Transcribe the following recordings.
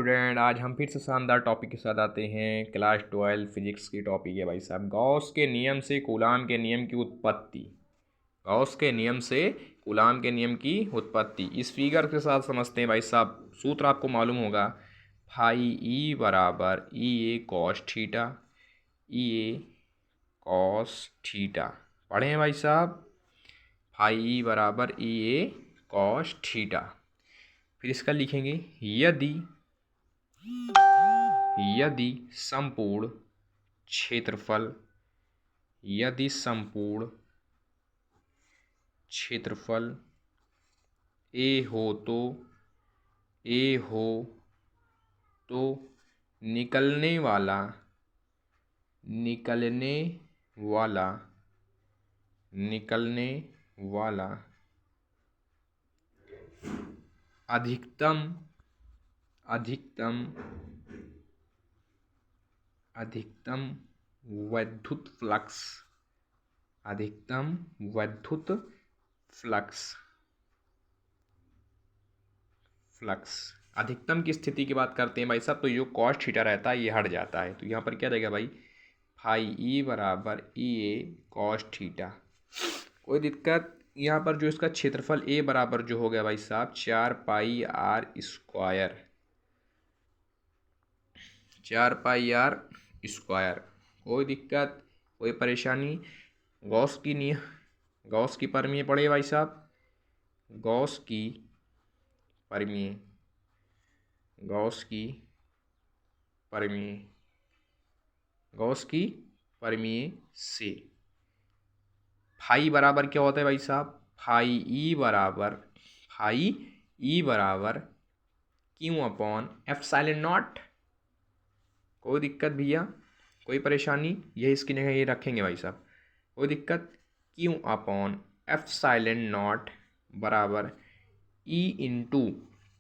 Student, आज हम फिर से शानदार टॉपिक के साथ आते हैं। क्लास 12 फिजिक्स की टॉपिक है भाई साहब, गॉस के नियम से कूलाम के नियम की उत्पत्ति। गॉस के नियम से कूलाम के नियम की उत्पत्ति इस फिगर के साथ समझते हैं भाई साहब। सूत्र आपको मालूम होगा, फाई ई बराबर ई ए कॉस थीटा, ई ए कॉस थीटा। पढ़े हैं भाई साहब, फाई ई बराबर ई ए कॉस थीटा। फिर इसका लिखेंगे, यदि यदि संपूर्ण क्षेत्रफल यदि संपूर्ण क्षेत्रफल ए हो तो निकलने वाला अधिकतम वैद्युत फ्लक्स अधिकतम की स्थिति की बात करते हैं भाई साहब, तो जो कॉस थीटा रहता है ये हट जाता है। तो यहाँ पर क्या रहेगा भाई, फाई ई बराबर ई ए कॉस थीटा। कोई दिक्कत, यहाँ पर जो इसका क्षेत्रफल ए बराबर जो हो गया भाई साहब 4 pi R square, 4 pi R square. कोई दिक्कत, कोई परेशानी। गॉस की परिमेय पढ़े भाई साहब, गॉस की परिमेय से फाई बराबर क्या होता है भाई साहब, फाई ई बराबर क्यू अपॉन एप्सिलॉन नॉट। कोई दिक्कत भैया, कोई परेशानी, ये इसकी जगह ये रखेंगे भाई साहब, कोई दिक्कत। क्यू अपॉन एप्सिलॉन नॉट बराबर E into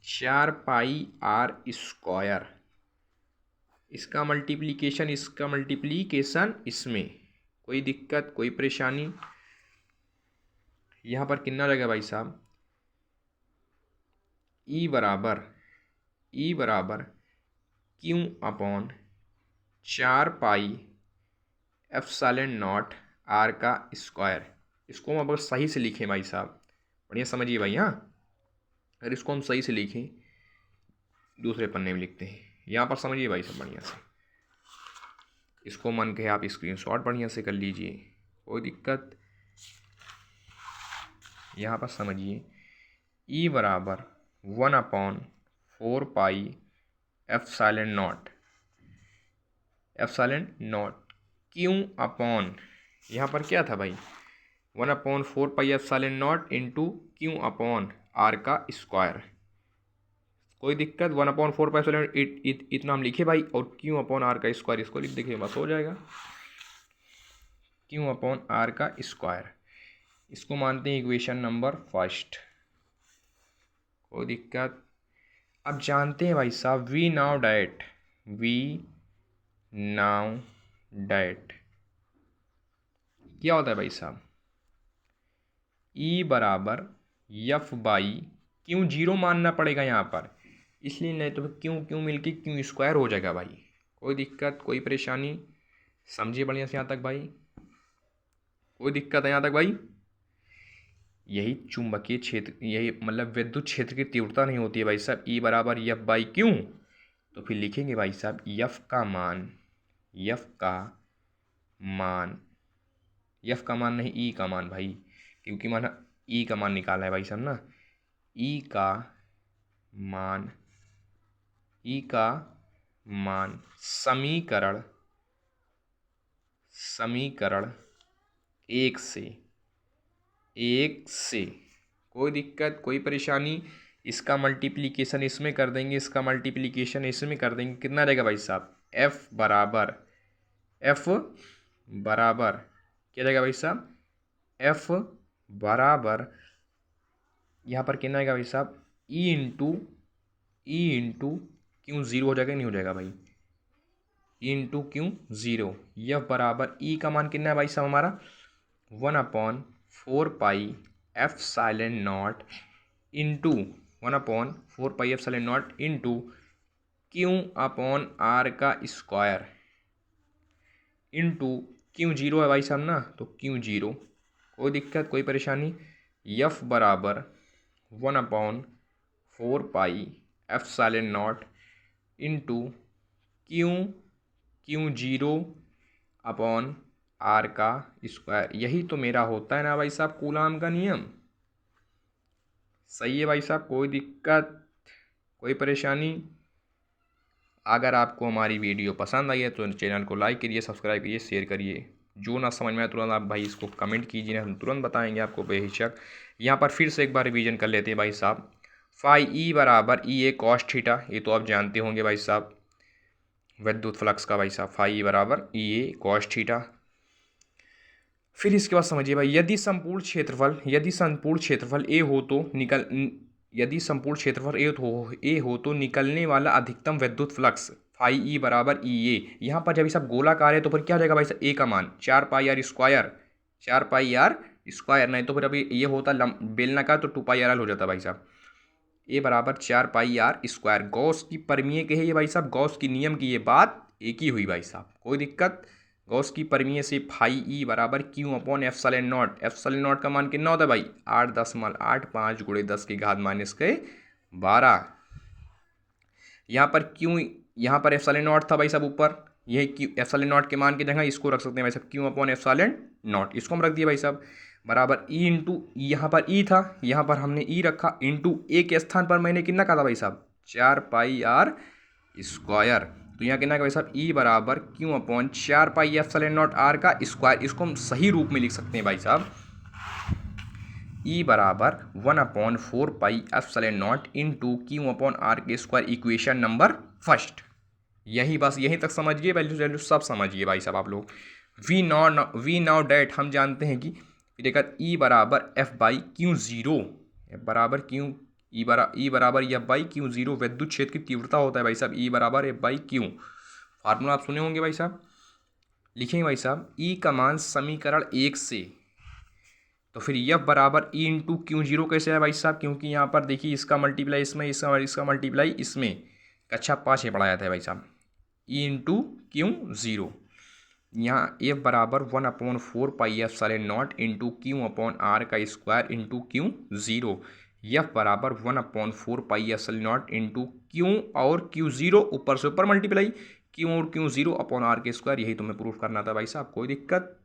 4 pi R square. इसका मल्टीप्लिकेशन इसमें। कोई दिक्कत, कोई परेशानी। यहाँ पर कितना रहेगा भाई साहब, ई बराबर Q upon 4 pi epsilon not R का स्क्वायर। इसको हम अगर सही से लिखें भाई साहब, बढ़िया समझिए भाई। हाँ, अगर इसको हम सही से लिखें, दूसरे पन्ने में लिखते हैं, यहाँ पर समझिए भाई साहब बढ़िया से। इसको मन के आप स्क्रीनशॉट बढ़िया से कर लीजिए, कोई दिक्कत। यहाँ पर समझिए, ई बराबर 1/4 pi epsilon not Q upon, यहाँ पर क्या था भाई, 1/4 pi epsilon not into Q upon R का स्क्वायर। कोई दिक्कत, 1/4 पाई एप्सिलॉन इतना हम लिखे भाई, और क्यू अपॉन आर का स्क्वायर इसको लिख देखिए, बस हो जाएगा। क्यू अपॉन आर का स्क्वायर, इसको मानते हैं इक्वेशन नंबर फर्स्ट। कोई दिक्कत। अब जानते हैं भाई साहब, वी नाउ डैट क्या होता है भाई साहब, ई बराबर एफ बाई क्यू। जीरो मानना पड़ेगा यहाँ पर, इसलिए नहीं तो क्यू मिलके क्यू स्क्वायर हो जाएगा भाई। कोई दिक्कत, कोई परेशानी, समझिए बढ़िया से यहाँ तक भाई। कोई दिक्कत है यहाँ तक भाई। यही चुंबकीय क्षेत्र, यही मतलब विद्युत क्षेत्र की तीव्रता नहीं होती है भाई साहब, ई बराबर एफ बाई क्यू। तो फिर लिखेंगे भाई साहब, एफ का मान नहीं, ई का मान भाई, क्योंकि माना ई का मान निकाला है भाई साहब ना। ई का मान समीकरण एक से। कोई दिक्कत, कोई परेशानी। इसका मल्टीप्लिकेशन इसमें कर देंगे, इसका मल्टीप्लिकेशन इसमें कर देंगे, कितना रहेगा भाई साहब, एफ बराबर क्या रहेगा भाई साहब, एफ बराबर यहाँ पर कितना आएगा भाई साहब, ई इंटू क्यू। जीरो हो जाएगा, नहीं हो जाएगा भाई, ई इंटू क्यू 0। एफ बराबर ई का मान कितना है भाई साहब हमारा, 1/4 pi epsilon not into 1/4 pi epsilon not into Q upon R का स्क्वायर इंटू क्यू जीरो है भाई साहब ना, तो क्यू जीरो, कोई दिक्कत कोई परेशानी, यफ बराबर 1/4 pi epsilon not into Q Q zero upon R का स्क्वायर। यही तो मेरा होता है ना भाई साहब कूलाम का नियम। सही है भाई साहब, कोई दिक्कत कोई परेशानी। अगर आपको हमारी वीडियो पसंद आई है तो चैनल को लाइक करिए, सब्सक्राइब करिए, शेयर करिए। जो ना समझ में आए तुरंत आप भाई इसको कमेंट कीजिए, हम तुरंत बताएंगे आपको बेहिचक। यहाँ पर फिर से एक बार रिवीजन कर लेते हैं भाई साहब। फाई ई बराबर ई ए कॉस थीटा, ये तो आप जानते होंगे भाई साहब विद्युत फ्लक्स का भाई साहब, फाई ई बराबर ई ए कॉस थीटा। फिर इसके बाद समझिए भाई, यदि संपूर्ण क्षेत्रफल ए हो तो निकलने वाला अधिकतम विद्युत फ्लक्स फाई ई बराबर ई ए। यहाँ पर जब ये सब गोलाकार है तो फिर क्या हो जाएगा भाई साहब, ए का मान 4 पाई आर स्क्वायर, नहीं तो फिर अभी ये होता बेलनाकार तो 2 पाई आर हो जाता भाई साहब। ए बराबर 4 पाई आर स्क्वायर। गॉस की परिमेय के है ये भाई साहब, गॉस की नियम की ये बात एक ही हुई भाई साहब, कोई दिक्कत। गॉस की परिमेय से फाई ई बराबर Q upon epsilon not. Epsilon not का मान कितना होता है भाई, 8 10 माल 8 5 गुणे 10 की घात -12। यहाँ पर एप्सिलॉन नॉट था भाई साहब ऊपर, यही क्यू एप्सिलॉन नॉट के मान की जगह इसको रख सकते हैं भाई साहब, क्यू अपॉन एप्सिलॉन नॉट, इसको हम रख दिए भाई साहब बराबर ई इंटू, यहाँ पर ई था, यहाँ पर हमने ई रखा, इंटू ए के स्थान पर मैंने कितना कहा था भाई साहब 4 पाई आर स्क्वायर। तो यहाँ कितना का भाई साहब ई बराबर Q upon 4 pi epsilon not R का स्क्वायर। इसको हम सही रूप में लिख सकते हैं भाई साहब, ई बराबर 1/4 pi epsilon not into Q upon R के स्क्वायर, इक्वेशन नंबर फर्स्ट। यही बस यहीं तक समझिए, वैल्यू सब समझिए भाई साहब आप लोग। वी नाउ डेट हम जानते हैं कि देखा ई बराबर F by Q zero, F बराबर क्यू ई बराबर एफ बाई क्यू जीरो विद्युत क्षेत्र की तीव्रता होता है भाई साहब, ई बराबर एफ बाई क्यू। फार्मूला आप सुने होंगे भाई साहब, लिखेंगे भाई साहब ई का मान समीकरण 1 से, तो फिर एफ बराबर ई इंटू क्यू जीरो कैसे है भाई साहब, क्योंकि यहाँ पर देखिए इसका मल्टीप्लाई इसमें, इसका मल्टीप्लाई इसमें, कक्षा 5 में पढ़ाया था भाई साहब, ई इंटू क्यू जीरो। यहाँ एफ बराबर 1/4 pi epsilon not into Q upon R का square into Q zero. F बराबर 1/4 pi epsilon not into Q और क्यू जीरो, ऊपर से ऊपर मल्टीप्लाई, क्यू और क्यू जीरो अपॉन आर के स्क्वायर। यही तुम्हें प्रूफ करना था भाई साहब, कोई दिक्कत